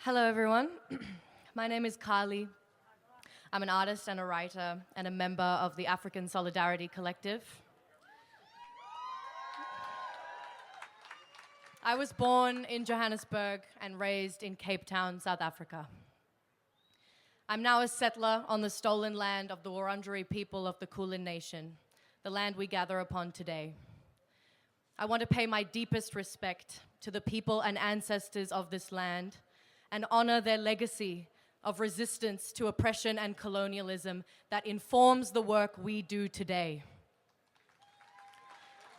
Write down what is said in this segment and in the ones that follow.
Hello, everyone. My name is Carly. I'm an artist and a writer and a member of the African Solidarity Collective. I was born in Johannesburg and raised in Cape Town, South Africa. I'm now a settler on the stolen land of the Wurundjeri people of the Kulin Nation, the land we gather upon today. I want to pay my deepest respect to the people and ancestors of this land and honor their legacy of resistance to oppression and colonialism that informs the work we do today.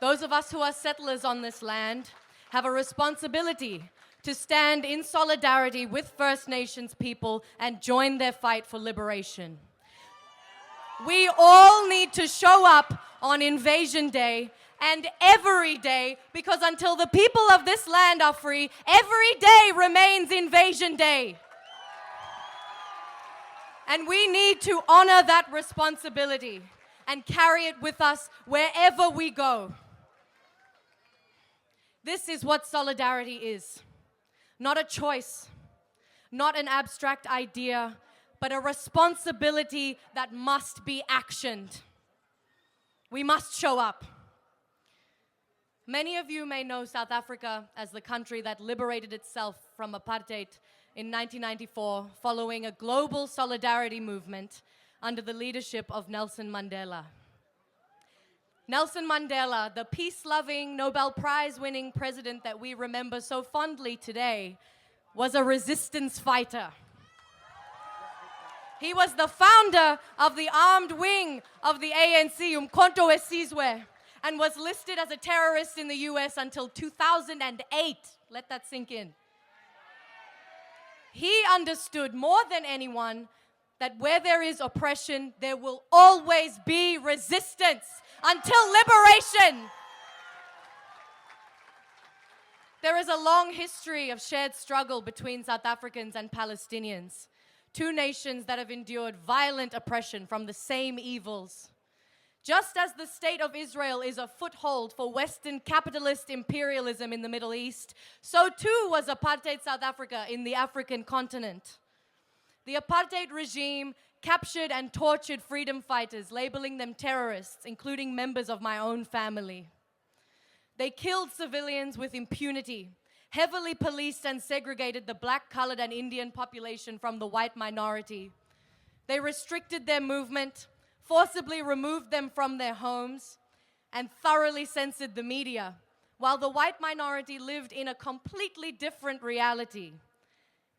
Those of us who are settlers on this land have a responsibility to stand in solidarity with First Nations people and join their fight for liberation. We all need to show up on Invasion Day and every day, because until the people of this land are free, every day remains Invasion Day. And we need to honor that responsibility and carry it with us wherever we go. This is what solidarity is. Not a choice, not an abstract idea, but a responsibility that must be actioned. We must show up. Many of you may know South Africa as the country that liberated itself from apartheid in 1994 following a global solidarity movement under the leadership of Nelson Mandela. Nelson Mandela, the peace-loving, Nobel Prize-winning president that we remember so fondly today, was a resistance fighter. He was the founder of the armed wing of the ANC, Umkhonto weSizwe, and was listed as a terrorist in the US until 2008. Let that sink in. He understood more than anyone that where there is oppression, there will always be resistance until liberation. There is a long history of shared struggle between South Africans and Palestinians, two nations that have endured violent oppression from the same evils. Just as the state of Israel is a foothold for Western capitalist imperialism in the Middle East, so too was apartheid South Africa in the African continent. The apartheid regime captured and tortured freedom fighters, labeling them terrorists, including members of my own family. They killed civilians with impunity, heavily policed and segregated the black, colored, and Indian population from the white minority. They restricted their movement, forcibly removed them from their homes, and thoroughly censored the media, while the white minority lived in a completely different reality.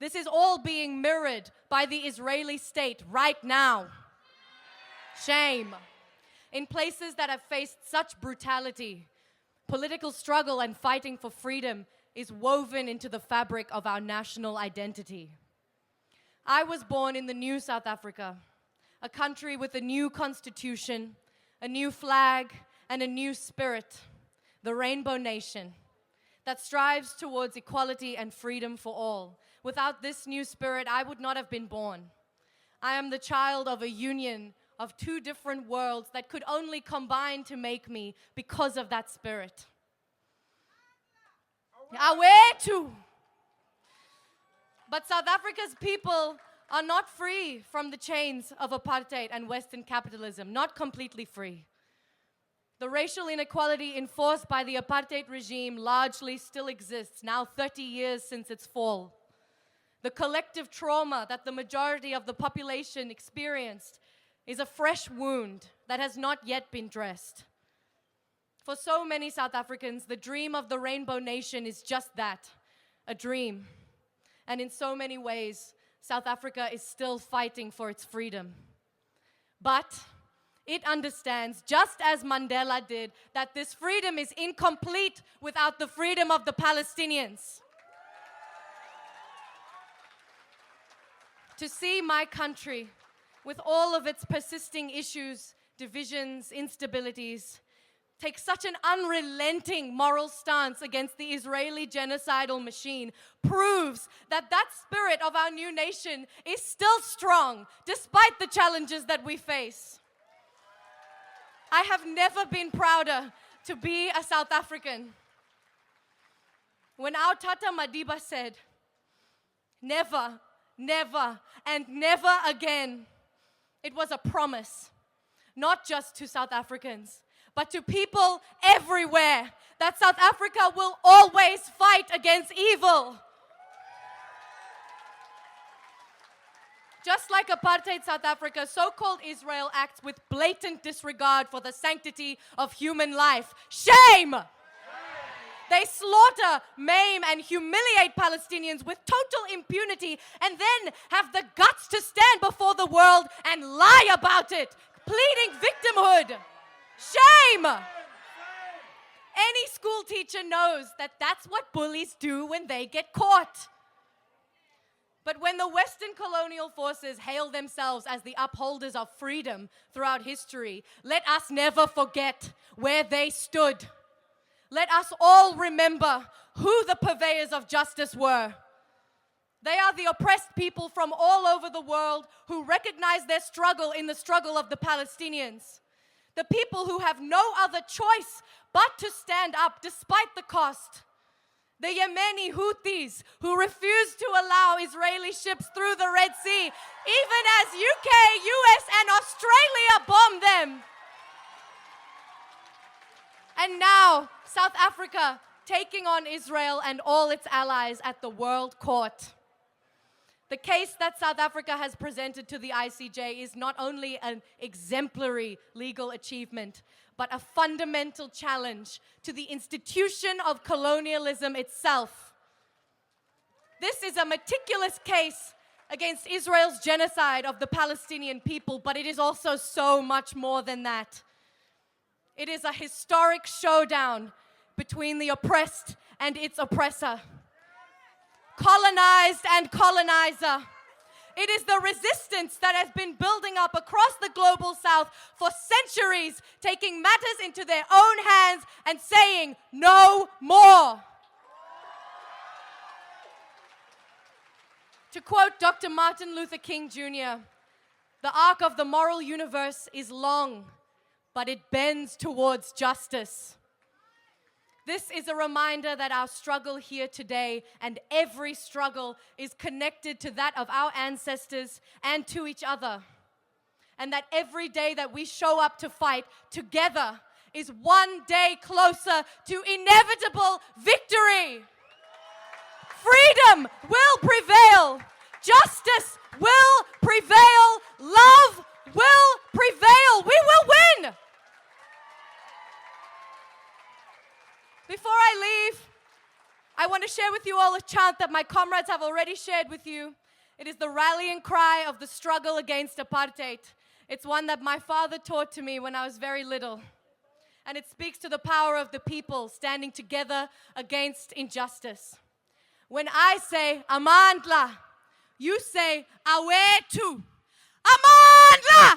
This is all being mirrored by the Israeli state right now. Shame. In places that have faced such brutality, political struggle and fighting for freedom is woven into the fabric of our national identity. I was born in the new South Africa, a country with a new constitution, a new flag, and a new spirit, the Rainbow Nation, that strives towards equality and freedom for all. Without this new spirit, I would not have been born. I am the child of a union of two different worlds that could only combine to make me because of that spirit. Awetu! But South Africa's people are not free from the chains of apartheid and Western capitalism, not completely free. The racial inequality enforced by the apartheid regime largely still exists, now 30 years since its fall. The collective trauma that the majority of the population experienced is a fresh wound that has not yet been dressed. For so many South Africans, the dream of the Rainbow Nation is just that, a dream. And in so many ways, South Africa is still fighting for its freedom. But it understands, just as Mandela did, that this freedom is incomplete without the freedom of the Palestinians. To see my country, with all of its persisting issues, divisions, instabilities, take such an unrelenting moral stance against the Israeli genocidal machine proves that that spirit of our new nation is still strong, despite the challenges that we face. I have never been prouder to be a South African. When our Tata Madiba said, Never, never, and never again. It was a promise, not just to South Africans, but to people everywhere, that South Africa will always fight against evil. Just like apartheid South Africa, so-called Israel acts with blatant disregard for the sanctity of human life. Shame! They slaughter, maim, and humiliate Palestinians with total impunity and then have the guts to stand before the world and lie about it, pleading victimhood. Shame! Any school teacher knows that that's what bullies do when they get caught. But when the Western colonial forces hail themselves as the upholders of freedom throughout history, let us never forget where they stood. Let us all remember who the purveyors of justice were. They are the oppressed people from all over the world who recognize their struggle in the struggle of the Palestinians. The people who have no other choice but to stand up despite the cost. The Yemeni Houthis who refuse to allow Israeli ships through the Red Sea, even as UK, US, and Australia bomb them. And now, South Africa taking on Israel and all its allies at the World Court. The case that South Africa has presented to the ICJ is not only an exemplary legal achievement, but a fundamental challenge to the institution of colonialism itself. This is a meticulous case against Israel's genocide of the Palestinian people, but it is also so much more than that. It is a historic showdown between the oppressed and its oppressor, colonized and colonizer. It is the resistance that has been building up across the global south for centuries, taking matters into their own hands and saying, no more. To quote Dr. Martin Luther King Jr., the arc of the moral universe is long, but it bends towards justice. This is a reminder that our struggle here today and every struggle is connected to that of our ancestors and to each other. And that every day that we show up to fight together is one day closer to inevitable victory. Freedom will prevail. Justice will prevail. Love will prevail. We will win. Before I leave, I want to share with you all a chant that my comrades have already shared with you. It is the rallying cry of the struggle against apartheid. It's one that my father taught to me when I was very little. And it speaks to the power of the people standing together against injustice. When I say Amandla, you say Awetu. Amandla!